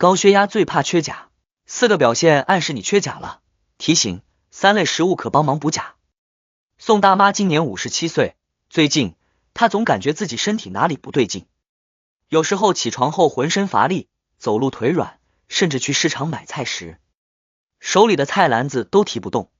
高血压最怕缺钾，4个表现暗示你缺钾了。提醒：3类食物可帮忙补钾。宋大妈今年57岁，最近她总感觉自己身体哪里不对劲，有时候起床后浑身乏力，走路腿软，甚至去市场买菜时，手里的菜篮子都提不动。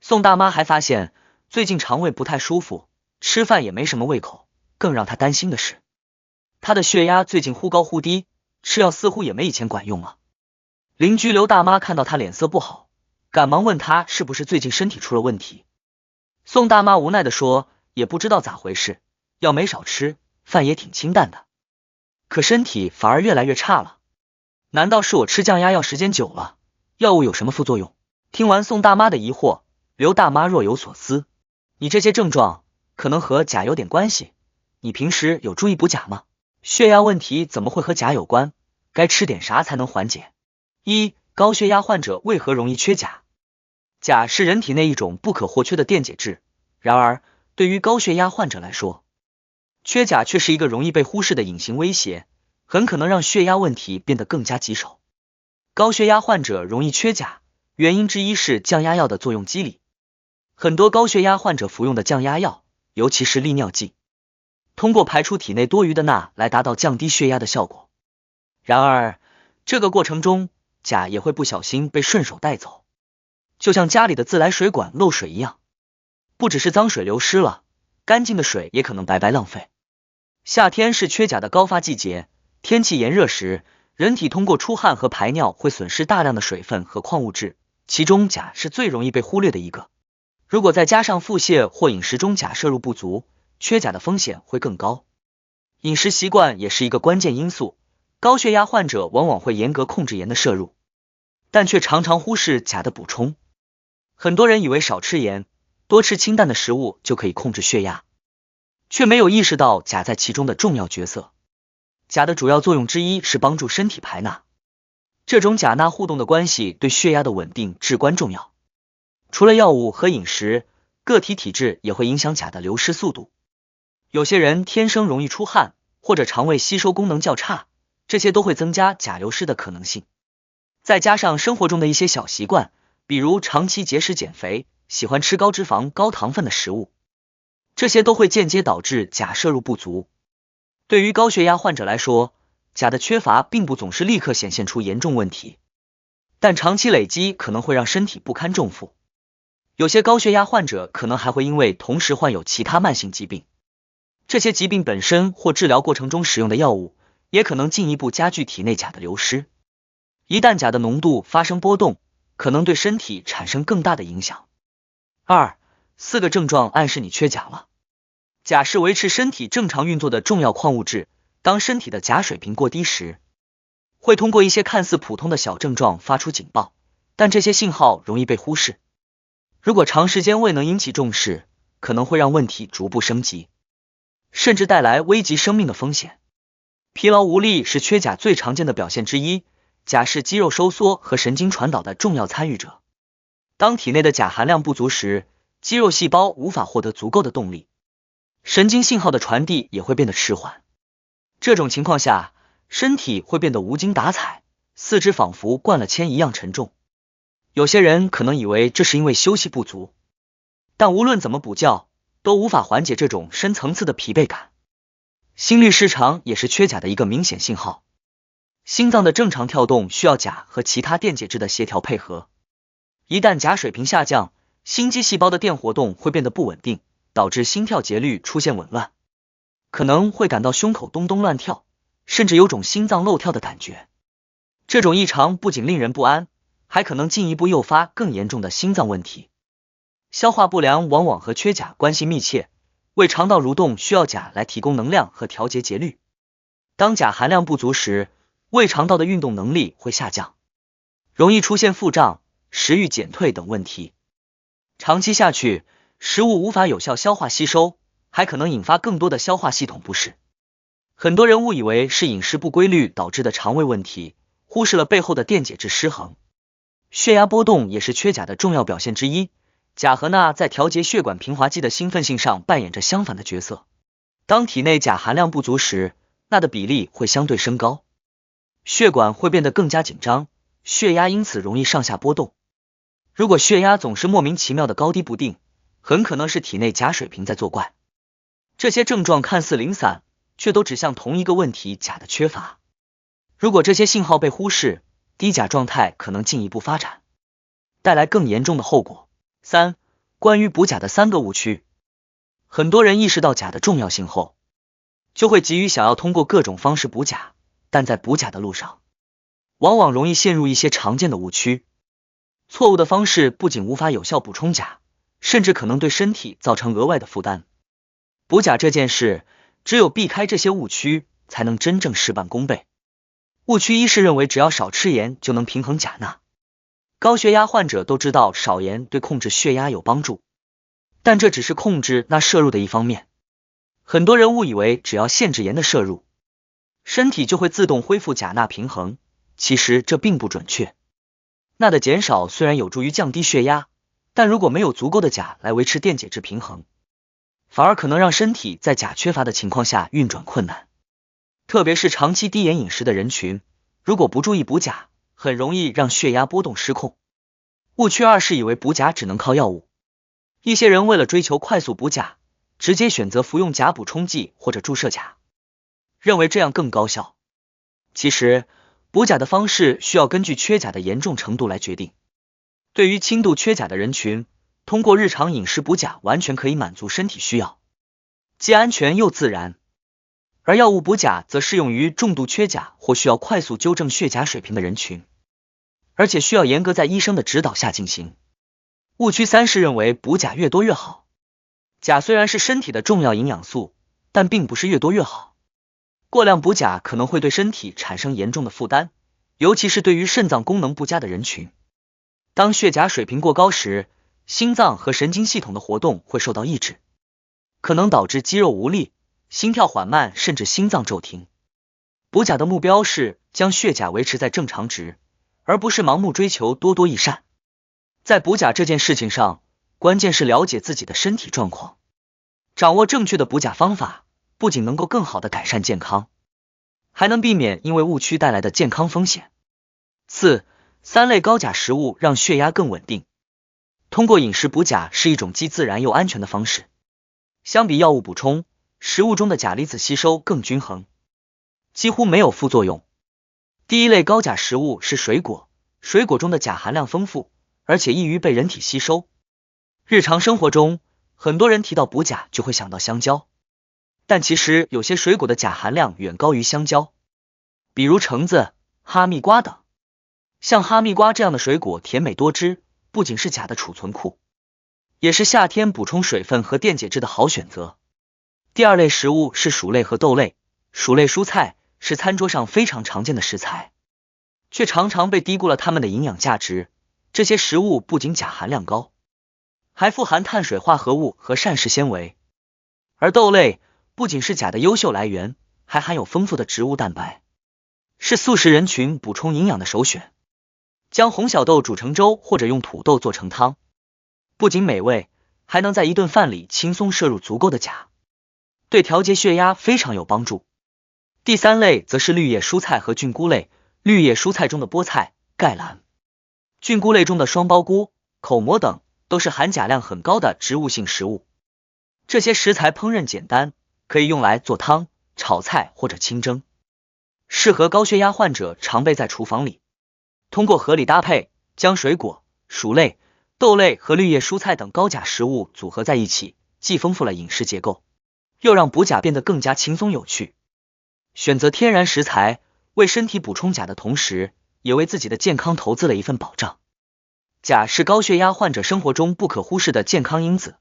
宋大妈还发现最近肠胃不太舒服，吃饭也没什么胃口。更让她担心的是，她的血压最近忽高忽低，吃药似乎也没以前管用了。邻居刘大妈看到她脸色不好，赶忙问她是不是最近身体出了问题。宋大妈无奈地说，也不知道咋回事，药没少吃，饭也挺清淡的，可身体反而越来越差了。难道是我吃降压药时间久了，药物有什么副作用？听完宋大妈的疑惑，刘大妈若有所思，你这些症状可能和钾有点关系，你平时有注意补钾吗？血压问题怎么会和钾有关？该吃点啥才能缓解？1. 高血压患者为何容易缺钾？钾是人体内一种不可或缺的电解质，然而对于高血压患者来说，缺钾却是一个容易被忽视的隐形威胁，很可能让血压问题变得更加棘手。高血压患者容易缺钾，原因之一是降压药的作用机理。很多高血压患者服用的降压药，尤其是利尿剂，通过排出体内多余的钠来达到降低血压的效果。然而，这个过程中，钾也会不小心被顺手带走，就像家里的自来水管漏水一样，不只是脏水流失了，干净的水也可能白白浪费。夏天是缺钾的高发季节，天气炎热时，人体通过出汗和排尿会损失大量的水分和矿物质，其中钾是最容易被忽略的一个。如果再加上腹泻或饮食中钾摄入不足，缺钾的风险会更高。饮食习惯也是一个关键因素，高血压患者往往会严格控制盐的摄入，但却常常忽视钾的补充。很多人以为少吃盐，多吃清淡的食物就可以控制血压，却没有意识到钾在其中的重要角色。钾的主要作用之一是帮助身体排钠，这种钾钠互动的关系对血压的稳定至关重要。除了药物和饮食，个体体质也会影响钾的流失速度。有些人天生容易出汗，或者肠胃吸收功能较差，这些都会增加钾流失的可能性。再加上生活中的一些小习惯，比如长期节食减肥，喜欢吃高脂肪、高糖分的食物，这些都会间接导致钾摄入不足。对于高血压患者来说，钾的缺乏并不总是立刻显现出严重问题，但长期累积可能会让身体不堪重负。有些高血压患者可能还会因为同时患有其他慢性疾病，这些疾病本身或治疗过程中使用的药物，也可能进一步加剧体内钾的流失。一旦钾的浓度发生波动，可能对身体产生更大的影响。2. 4个症状暗示你缺钾了。钾是维持身体正常运作的重要矿物质，当身体的钾水平过低时，会通过一些看似普通的小症状发出警报，但这些信号容易被忽视。如果长时间未能引起重视，可能会让问题逐步升级，甚至带来危及生命的风险。疲劳无力是缺钾最常见的表现之一，钾是肌肉收缩和神经传导的重要参与者。当体内的钾含量不足时，肌肉细胞无法获得足够的动力，神经信号的传递也会变得迟缓。这种情况下，身体会变得无精打采，四肢仿佛灌了铅一样沉重。有些人可能以为这是因为休息不足，但无论怎么补觉，都无法缓解这种深层次的疲惫感。心律失常也是缺钾的一个明显信号。心脏的正常跳动需要钾和其他电解质的协调配合，一旦钾水平下降，心肌细胞的电活动会变得不稳定，导致心跳节律出现紊乱，可能会感到胸口咚咚乱跳，甚至有种心脏漏跳的感觉。这种异常不仅令人不安，还可能进一步诱发更严重的心脏问题。消化不良往往和缺钾关系密切，胃肠道蠕动需要钾来提供能量和调节节律。当钾含量不足时，胃肠道的运动能力会下降，容易出现腹胀、食欲减退等问题。长期下去，食物无法有效消化吸收，还可能引发更多的消化系统不适。很多人误以为是饮食不规律导致的肠胃问题，忽视了背后的电解质失衡。血压波动也是缺钾的重要表现之一，钾和钠在调节血管平滑肌的兴奋性上扮演着相反的角色。当体内钾含量不足时，钠的比例会相对升高。血管会变得更加紧张，血压因此容易上下波动。如果血压总是莫名其妙的高低不定，很可能是体内钾水平在作怪。这些症状看似零散，却都指向同一个问题：钾的缺乏。如果这些信号被忽视，低钾状态可能进一步发展，带来更严重的后果。3. 关于补钾的3个误区。很多人意识到钾的重要性后，就会急于想要通过各种方式补钾，但在补钾的路上，往往容易陷入一些常见的误区。错误的方式不仅无法有效补充钾，甚至可能对身体造成额外的负担。补钾这件事，只有避开这些误区，才能真正事半功倍。误区一是认为只要少吃盐就能平衡钾钠。高血压患者都知道少盐对控制血压有帮助，但这只是控制钠摄入的一方面。很多人误以为只要限制盐的摄入，身体就会自动恢复钾钠平衡，其实这并不准确。钠的减少虽然有助于降低血压，但如果没有足够的钾来维持电解质平衡，反而可能让身体在钾缺乏的情况下运转困难。特别是长期低盐饮食的人群，如果不注意补钾，很容易让血压波动失控。误区2是以为补钾只能靠药物。一些人为了追求快速补钾，直接选择服用钾补充剂或者注射钾，认为这样更高效。其实，补钾的方式需要根据缺钾的严重程度来决定。对于轻度缺钾的人群，通过日常饮食补钾完全可以满足身体需要，既安全又自然。而药物补钾则适用于重度缺钾或需要快速纠正血钾水平的人群，而且需要严格在医生的指导下进行。误区3是认为补钾越多越好。钾虽然是身体的重要营养素，但并不是越多越好。过量补钾可能会对身体产生严重的负担，尤其是对于肾脏功能不佳的人群。当血钾水平过高时，心脏和神经系统的活动会受到抑制，可能导致肌肉无力、心跳缓慢，甚至心脏骤停。补钾的目标是将血钾维持在正常值，而不是盲目追求多多益善。在补钾这件事情上，关键是了解自己的身体状况，掌握正确的补钾方法，不仅能够更好的改善健康，还能避免因为误区带来的健康风险。4. 3类高钾食物让血压更稳定。通过饮食补钾是一种既自然又安全的方式。相比药物补充，食物中的钾离子吸收更均衡，几乎没有副作用。第一类高钾食物是水果，水果中的钾含量丰富，而且易于被人体吸收。日常生活中，很多人提到补钾就会想到香蕉，但其实有些水果的钾含量远高于香蕉，比如橙子、哈密瓜等。像哈密瓜这样的水果甜美多汁，不仅是钾的储存库，也是夏天补充水分和电解质的好选择。第二类食物是薯类和豆类，薯类蔬菜是餐桌上非常常见的食材，却常常被低估了它们的营养价值。这些食物不仅钾含量高，还富含碳水化合物和膳食纤维。而豆类不仅是钾的优秀来源，还含有丰富的植物蛋白，是素食人群补充营养的首选。将红小豆煮成粥或者用土豆做成汤，不仅美味，还能在一顿饭里轻松摄入足够的钾，对调节血压非常有帮助。第三类则是绿叶蔬菜和菌菇类，绿叶蔬菜中的菠菜、芥蓝，菌菇类中的双胞菇、口蘑等都是含钾量很高的植物性食物。这些食材烹饪简单，可以用来做汤、炒菜或者清蒸，适合高血压患者常备在厨房里。通过合理搭配，将水果、薯类、豆类和绿叶蔬菜等高钾食物组合在一起，既丰富了饮食结构，又让补钾变得更加轻松有趣。选择天然食材，为身体补充钾的同时，也为自己的健康投资了一份保障。钾是高血压患者生活中不可忽视的健康因子，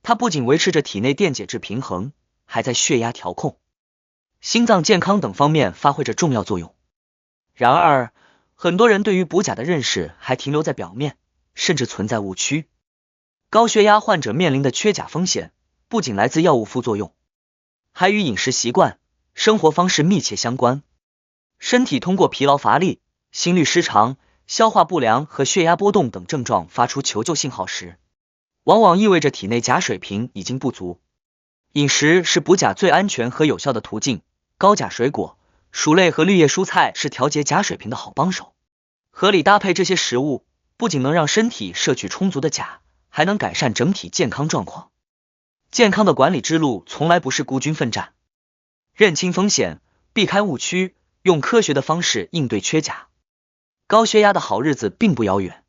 它不仅维持着体内电解质平衡，还在血压调控、心脏健康等方面发挥着重要作用。然而，很多人对于补钾的认识还停留在表面，甚至存在误区。高血压患者面临的缺钾风险，不仅来自药物副作用，还与饮食习惯、生活方式密切相关。身体通过疲劳乏力、心律失常、消化不良和血压波动等症状发出求救信号时，往往意味着体内钾水平已经不足。饮食是补钾最安全和有效的途径，高钾水果、薯类和绿叶蔬菜是调节钾水平的好帮手。合理搭配这些食物，不仅能让身体摄取充足的钾，还能改善整体健康状况。健康的管理之路从来不是孤军奋战，认清风险，避开误区，用科学的方式应对缺钾。高血压的好日子并不遥远。